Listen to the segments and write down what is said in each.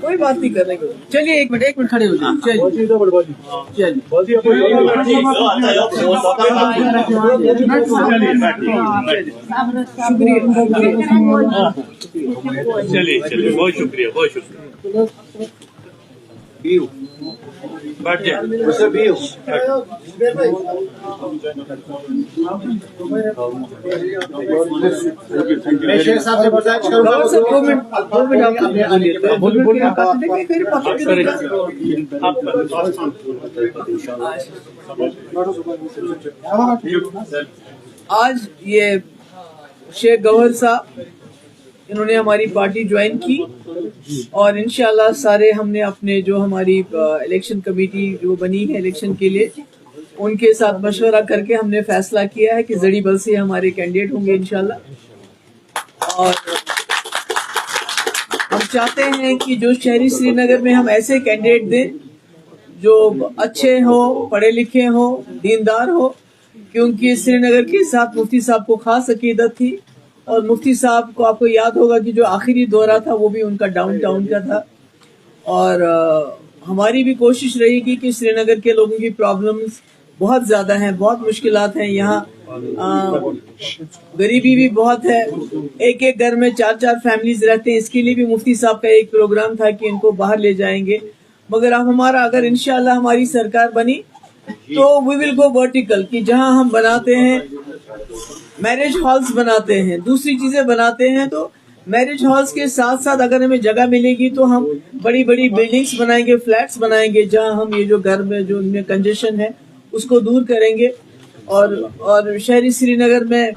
कोई बात नहीं करने को। चलिए एक मिनट खड़े हो जाइए। चलिए बहुत शुक्रिया बैठ जाए। आज ये शेख गौहर साहब इन्होंने हमारी पार्टी ज्वाइन की और इंशाल्लाह सारे हमने अपने जो हमारी इलेक्शन कमेटी जो बनी है इलेक्शन के लिए उनके साथ मशवरा करके हमने फैसला किया है कि जड़ी बल से हमारे कैंडिडेट होंगे इंशाल्लाह। और हम चाहते हैं कि जो शहरी श्रीनगर में हम ऐसे कैंडिडेट दें जो अच्छे हो, पढ़े लिखे हो, दीनदार हो, क्योंकि श्रीनगर के साथ मुफ्ती साहब को खास अकीदत थी और मुफ्ती साहब को आपको याद होगा कि जो आखिरी दौरा था वो भी उनका डाउन टाउन का था। और हमारी भी कोशिश रहेगी कि श्रीनगर के लोगों की प्रॉब्लम्स बहुत ज़्यादा हैं, बहुत मुश्किलात हैं। यहाँ गरीबी भी बहुत है, एक एक घर में 4-4 फैमिलीज रहते हैं। इसके लिए भी मुफ्ती साहब का एक प्रोग्राम था कि इनको बाहर ले जाएंगे। मगर अब हमारा अगर इंशाल्लाह हमारी सरकार बनी तो वी विल गो वर्टिकल, कि जहाँ हम बनाते हैं मैरिज हॉल्स बनाते हैं, दूसरी चीजें बनाते हैं, तो मैरिज हॉल्स के साथ साथ अगर हमें जगह मिलेगी तो हम बड़ी बड़ी बिल्डिंग्स बनाएंगे, फ्लैट्स बनाएंगे, जहां हम ये जो घर में जो उनमें कंजेशन है उसको दूर करेंगे। और शहरी श्रीनगर में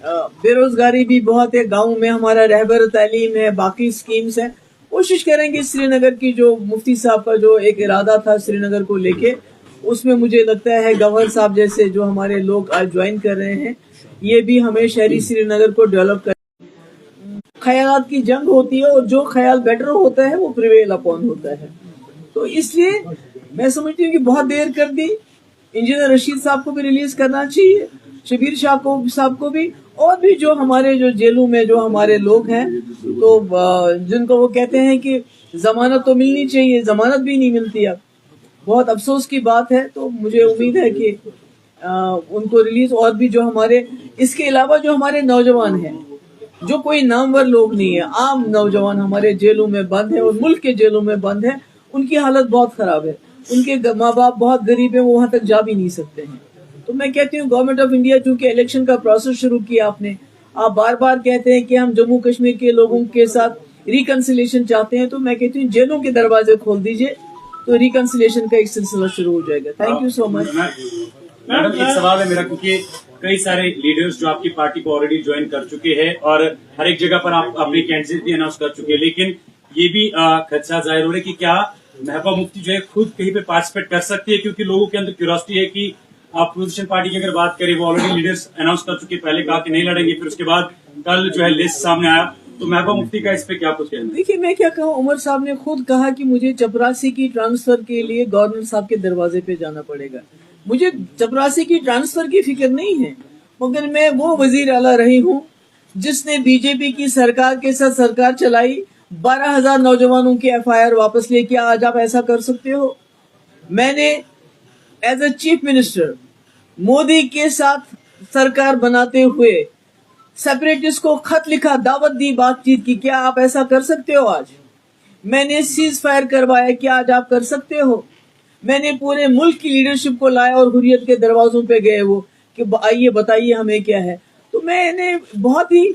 बेरोजगारी भी बहुत है, गाँव में हमारा रहबर तालीम है, बाकी स्कीम्स हैं। कोशिश करेंगे श्रीनगर की जो मुफ्ती साहब का जो एक इरादा था श्रीनगर को लेके, उसमें मुझे लगता है गवर्नर साहब जैसे जो हमारे लोग आज ज्वाइन कर रहे हैं ये भी हमें शहरी श्रीनगर को डेवलप कर। ख्यालात की जंग होती है और जो ख्याल बेटर होता है वो प्रिवेल अपॉन होता है। तो इसलिए मैं समझती हूँ कि बहुत देर कर दी। इंजीनियर रशीद साहब को भी रिलीज करना चाहिए, शबीर शाह साहब को भी, और भी जो हमारे जो जेलों में जो हमारे लोग हैं तो जिनको वो कहते हैं कि जमानत तो मिलनी चाहिए, जमानत भी नहीं मिलती। अब बहुत अफसोस की बात है। तो मुझे उम्मीद है कि उनको रिलीज, और भी जो हमारे इसके अलावा जो हमारे नौजवान हैं जो कोई नामवर लोग नहीं है, आम नौजवान हमारे जेलों में बंद है और मुल्क के जेलों में बंद है, उनकी हालत बहुत खराब है। उनके माँ बाप बहुत गरीब है, वो वहां तक जा भी नहीं सकते हैं। तो मैं कहती हूँ गवर्नमेंट ऑफ इंडिया चूंकि इलेक्शन का प्रोसेस शुरू किया आपने, आप बार बार कहते हैं कि हम जम्मू कश्मीर के लोगों के साथ रिकंसिलेशन चाहते हैं, तो मैं कहती हूँ जेलों के दरवाजे खोल दीजिए तो रिकंसिलेशन का एक सिलसिला शुरू हो जाएगा। Thank you so much. Madam एक सवाल है मेरा, क्योंकि कई सारे लीडर्स जो आपकी पार्टी को ऑलरेडी ज्वाइन कर चुके हैं और हर एक जगह पर आप अपनी कैंडिडेट भी अनाउंस कर चुके हैं, लेकिन ये भी खदशा जाहिर हो रहा है कि क्या महबूबा मुफ्ती जो है खुद कहीं पे पार्टिसिपेट कर सकती है, क्योंकि लोगों के अंदर क्यूरियोसिटी है कि आप अपोजिशन पार्टी की अगर बात करें वो ऑलरेडी लीडर्स अनाउंस कर चुके, पहले कहा कि नहीं लड़ेंगे, फिर उसके बाद कल जो है लिस्ट सामने आया, तो महबूबा मुफ्ती का इस पे क्या कुछ कहना? देखिए मैं क्या कहूँ, उमर साहब ने खुद कहा कि मुझे चपरासी की ट्रांसफर के लिए गवर्नर साहब के दरवाजे पे जाना पड़ेगा। मुझे चपरासी की ट्रांसफर की फिक्र नहीं है, मगर मैं वो वजीर आला रही हूँ जिसने बीजेपी की सरकार के साथ सरकार चलाई, 12,000 नौजवानों की FIR वापस ले। क्या आज आप ऐसा कर सकते हो? मैंने as a chief minister Modi के साथ सरकार बनाते हुए सेपरेटिस्ट को खत लिखा, दावत दी, बातचीत की। क्या आप ऐसा कर सकते हो आज? मैंने सीज फायर करवाया, क्या आज आप कर सकते हो? मैंने पूरे मुल्क की लीडरशिप को लाया और हुर्रियत के दरवाजों पे गए वो कि आइए बताइए हमें क्या है। तो मैंने बहुत ही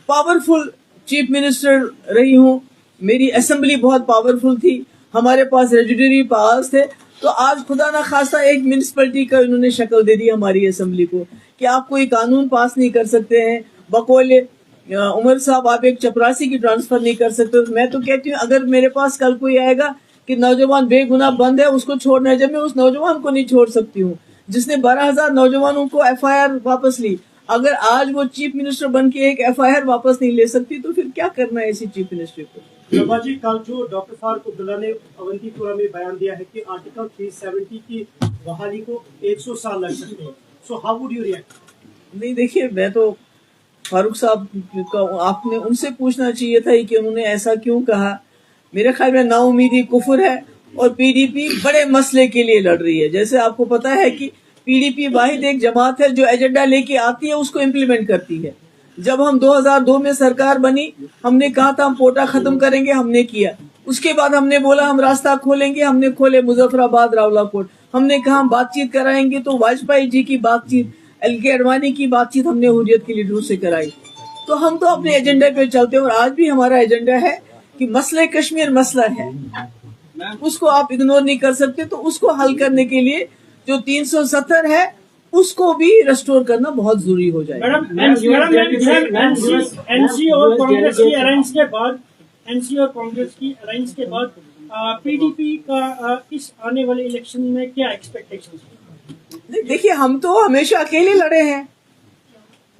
पावरफुल चीफ मिनिस्टर रही हूँ, मेरी असेंबली बहुत पावरफुल थी, हमारे पास रेजिडरी पावर्स थे। तो आज खुदा ना खास्ता एक म्यूनिसिपैलिटी का इन्होंने शक्ल दे दी हमारी असेंबली को कि आप कोई कानून पास नहीं कर सकते हैं, बकौले उमर साहब आप एक चपरासी की ट्रांसफर नहीं कर सकते। तो मैं तो कहती हूँ अगर मेरे पास कल कोई आएगा कि नौजवान बेगुनाह बंद है उसको छोड़ना है, जब मैं उस नौजवान को नहीं छोड़ सकती हूँ जिसने 12,000 नौजवानों को FIR वापस ली, अगर आज वो चीफ मिनिस्टर बन के एक FIR वापस नहीं ले सकती तो फिर क्या करना है इसी चीफ मिनिस्टर को? शोभा जी, कल जो डॉक्टर फारूक अब्दुल्ला ने अवंतीपुरा में बयान दिया है कि आर्टिकल 370 की बहाली को 100 साल लग सकते हैं. So how would you react? नहीं, देखिए, मैं तो फारूक साहब का आपने उनसे पूछना चाहिए था कि उन्होंने ऐसा क्यों कहा. मेरे ख्याल में नाउमीदी कुफर है और पीडीपी बड़े मसले के लिए लड़ रही है. जैसे आपको पता है कि पीडीपी वाहिद एक जमात है जो एजेंडा लेके आती है, उसको इम्प्लीमेंट करती है. जब हम 2002 में सरकार बनी, हमने कहा था हम पोटा खत्म करेंगे, हमने किया. उसके बाद हमने बोला हम रास्ता खोलेंगे, हमने खोले मुजफ्फराबाद रावलाकोट. हमने कहा हम बातचीत कराएंगे, तो वाजपेयी जी की बातचीत, एल.के. अडवाणी की बातचीत हमने हुर्रियत के लीडरों से कराई. तो हम तो अपने एजेंडे पे चलते हैं और आज भी हमारा एजेंडा है कि मसले कश्मीर मसला है, उसको आप इग्नोर नहीं कर सकते. तो उसको हल करने के लिए जो 370 है उसको भी रेस्टोर करना बहुत जरूरी हो जाएगा. एनसी और कांग्रेस की अलायंस के बाद पीडीपी का इस आने वाले इलेक्शन में क्या एक्सपेक्टेशंस है? देखिए, हम तो हमेशा अकेले लड़े हैं.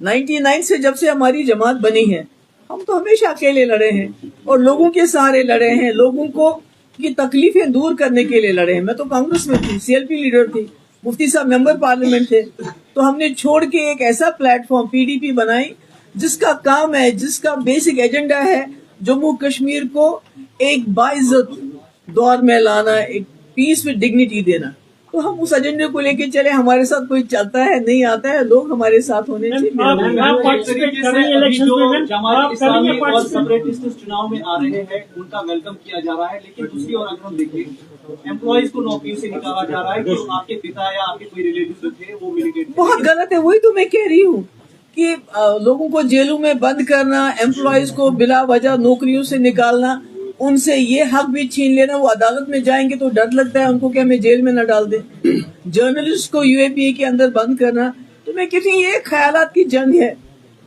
99 से जब से हमारी जमात बनी है, हम तो हमेशा अकेले लड़े हैं और लोगों के सहारे लड़े हैं, लोगों को की तकलीफें दूर करने के लिए लड़े हैं. मैं तो कांग्रेस में थी, सीएलपी लीडर थी, मुफ्ती साहब मेंबर पार्लियामेंट थे. तो हमने छोड़ के एक ऐसा प्लेटफॉर्म पीडीपी बनाई जिसका काम है, जिसका बेसिक एजेंडा है जम्मू कश्मीर को एक बाइज्जत दौर में लाना, एक पीस विद डिग्निटी देना. तो हम उस एजेंडे को लेके चले. हमारे साथ कोई चलता है, नहीं आता है, लोग हमारे साथ होने चाहिए. जमात इस्लामी और सेपरेटिस्ट चुनाव में आ रहे हैं, उनका वेलकम किया जा रहा है. लेकिन दूसरी ओर अगर हम देखें, एम्प्लॉइज को नौकरियों से निकाला जा रहा है कि आपके पिता या आपके कोई रिलेटिव थे वो मिलिटेंट. बहुत गलत है. वही तो मैं कह रही हूँ कि लोगों को जेलों में बंद करना, एम्प्लॉइज को बिला वजह नौकरियों से निकालना, उनसे ये हक भी छीन लेना. वो अदालत में जाएंगे तो डर लगता है उनको कि हमें जेल में न डाल दें. जर्नलिस्ट को यूएपीए के अंदर बंद करना, तो मैं कहती हूँ ये ख्यालात की जंग है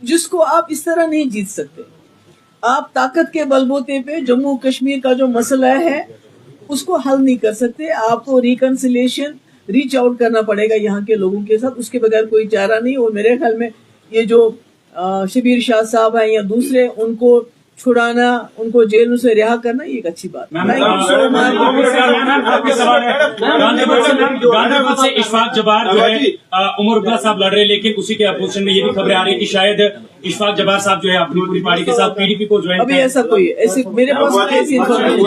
जिसको आप इस तरह नहीं जीत सकते. आप ताकत के बलबूते पे जम्मू कश्मीर का जो मसला है उसको हल नहीं कर सकते. आपको रिकंसिलिएशन, रीच आउट करना पड़ेगा यहाँ के लोगों के साथ. उसके बगैर कोई चारा नहीं. और मेरे ख्याल में ये जो शबीर शाह साहब हैं या दूसरे, उनको छुड़ाना, उनको जेलों से रिहा करना, ये एक अच्छी बात है. गांधीपुर से इशफाक जबार जो है उमर अब्दुल्ला साहब लड़ रहे, लेकिन उसी के अपोजिशन में ये भी खबरें आ रही है कि शायद इशफाक जबार साहब जो है अपनी पूरी पार्टी के साथ पीडीपी को ज्वाइन. अभी ऐसा कोई ऐसी मेरे पास ऐसी इन्फॉर्मेशन.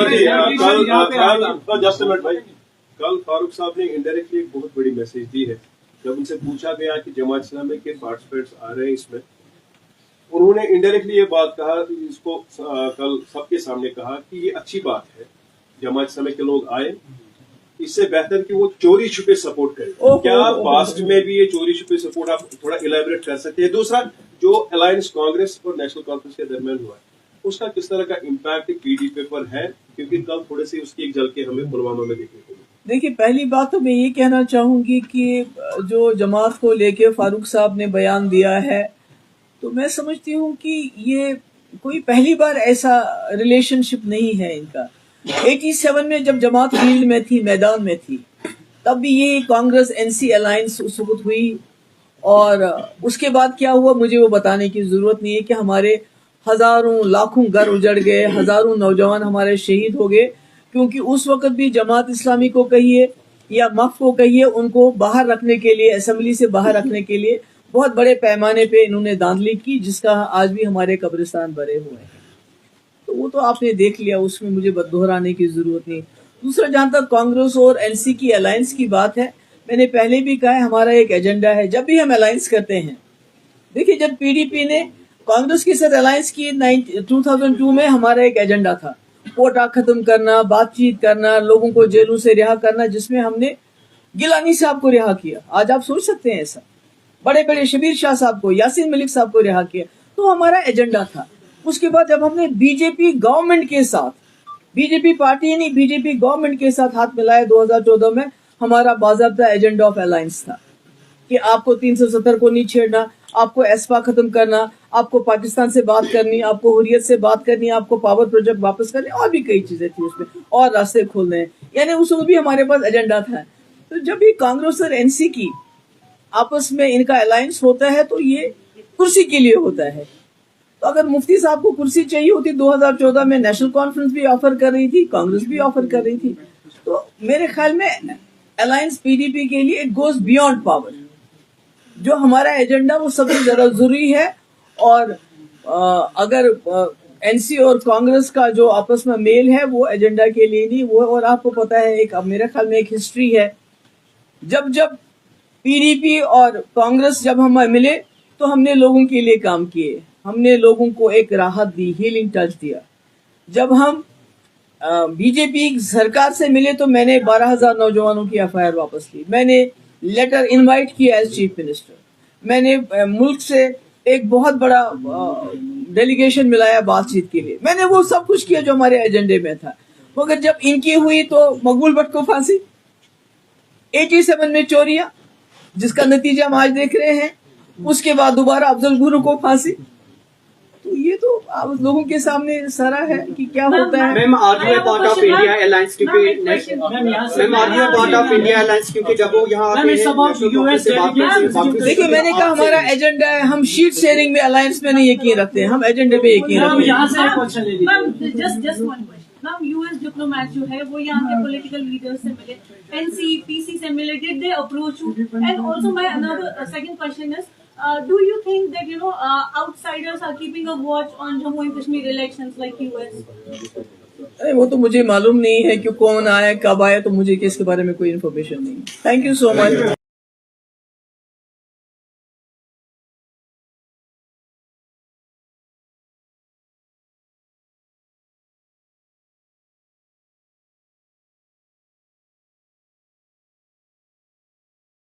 कल फारूक साहब ने इनडायरेक्टली एक बहुत बड़ी मैसेज दी है. जब उनसे पूछा गया कि जमात इस्लामी के पार्टिसिपेंट्स आ रहे हैं इसमें, उन्होंने इनडायरेक्टली ये बात कहा, इसको कल सबके सामने कहा कि ये अच्छी बात है जमात इस्लामी के लोग आए. इससे बेहतर कि वो चोरी छुपे सपोर्ट करें. क्या पास्ट में भी ये चोरी छुपे सपोर्ट आप थोड़ा इलेबोरेट कर सकते हैं? दूसरा, जो अलायंस कांग्रेस और नेशनल कॉन्फ्रेंस के दरमियान हुआ है, उसका किस तरह का इम्पैक्ट पीडीपी पर है? क्योंकि कल थोड़े से उसकी एक झलकी हमें पुलवामा में देखने को मिली. देखिए, पहली बात तो मैं ये कहना चाहूंगी कि जो जमात को लेके फारूक साहब ने बयान दिया है, तो मैं समझती हूँ कि ये कोई पहली बार ऐसा रिलेशनशिप नहीं है इनका. 87 में जब जमात फील्ड में थी, मैदान में थी, तब भी ये कांग्रेस एनसी अलायंस उस वक्त हुई. और उसके बाद क्या हुआ मुझे वो बताने की जरूरत नहीं है कि हमारे हजारों लाखों घर उजड़ गए, हजारों नौजवान हमारे शहीद हो गए, क्योंकि उस वक्त भी जमात इस्लामी को कहिए या मफ को कहिए, उनको बाहर रखने के लिए, असेंबली से बाहर रखने के लिए बहुत बड़े पैमाने पे इन्होंने धांधली की, जिसका आज भी हमारे कब्रिस्तान भरे हुए हैं. तो वो तो आपने देख लिया, उसमें मुझे दोहराने की जरूरत नहीं. दूसरा, जहां तक कांग्रेस और एनसी की अलायंस की बात है, मैंने पहले भी कहा है हमारा एक एजेंडा है जब भी हम अलायंस करते हैं. देखिए, जब पीडीपी ने कांग्रेस के साथ अलायंस की 2002 में, हमारा एक एजेंडा था कोटा खत्म करना, बातचीत करना, लोगों को जेलों से रिहा करना, जिसमें हमने गिलानी साहब को रिहा किया. आज आप सोच सकते हैं ऐसा, बड़े बड़े शबीर शाह साहब को, यासीन मलिक साहब को रिहा किया. तो हमारा एजेंडा था. उसके बाद जब हमने बीजेपी गवर्नमेंट के साथ, बीजेपी पार्टी नहीं, बीजेपी गवर्नमेंट के साथ हाथ मिलाया 2014 में, हमारा बाज़ाब्ता एजेंडा ऑफ अलायंस था कि आपको 370 को नहीं छेड़ना, आपको एस्पा खत्म करना, आपको पाकिस्तान से बात करनी, आपको हुर्रियत से बात करनी, आपको पावर प्रोजेक्ट वापस करने, और भी कई चीजें थी उसमें, और रास्ते खोलने हैं. यानी उस वक्त भी हमारे पास एजेंडा था. तो जब भी कांग्रेस और एनसी की आपस में इनका अलायंस होता है तो ये कुर्सी के लिए होता है. तो अगर मुफ्ती साहब को कुर्सी चाहिए होती 2014 में, नेशनल कॉन्फ्रेंस भी ऑफर कर रही थी, कांग्रेस भी ऑफर कर रही थी. तो मेरे ख्याल में alliance PDP کے لیے it goes beyond power. جو ہمارا ایجنڈا وہ سب سے زیادہ ضروری ہے. اور اگر NC اور کانگریس کا جو آپس میں میل ہے وہ ایجنڈا کے لیے نہیں وہ. اور آپ کو پتا ہے ایک میرے خیال میں ایک ہسٹری ہے, جب PDP اور کانگریس جب ہم ملے تو ہم نے لوگوں کے لیے کام کیے, ہم نے لوگوں کو ایک راحت دی, ہیلنگ ٹچ دیا. جب ہم BJP سرکار سے ملے تو میں نے 12,000 نوجوانوں کی FIR واپس لی, میں نے لیٹر انوائٹ کیا ایز چیف منسٹر, میں نے ملک سے ایک بہت بڑا ڈیلیگیشن ملایا بات چیت کے لیے, میں نے وہ سب کچھ کیا جو ہمارے ایجنڈے میں تھا. مگر جب ان کی ہوئی تو مقبول بٹ کو پھانسی, 87 میں چوریاں جس کا نتیجہ ہم آج دیکھ رہے ہیں, اس کے بعد دوبارہ افضل گرو کو پھانسی. تو یہ تو لوگوں کے سامنے سارا ہے کہ کیا ہوتا ہے. Ma'am are you a part of India alliance کیونکہ ma'am are you a part of India alliance کیونکہ جب وہ یہاں دیکھیے میں نے کہا ہمارا ایجنڈا ہے, ہم شیٹ شیئرنگ میں الائنس میں نہیں یقین رکھتے ہیں, ہم ایجنڈے پہ یقین رکھتے ہیں. میم US ڈپلومیٹ جو ہے وہ یہاں کے پولیٹیکل لیڈر سے ملے, NC PC سے ملے, did they approach you? And also my another second question is, do you think that outsiders are keeping a watch on Jammu and Kashmir elections like US? وہ تو مجھے معلوم نہیں ہے کہ کون آیا کب آیا, تو مجھے اس کے بارے میں کوئی انفارمیشن نہیں. Thank you so much.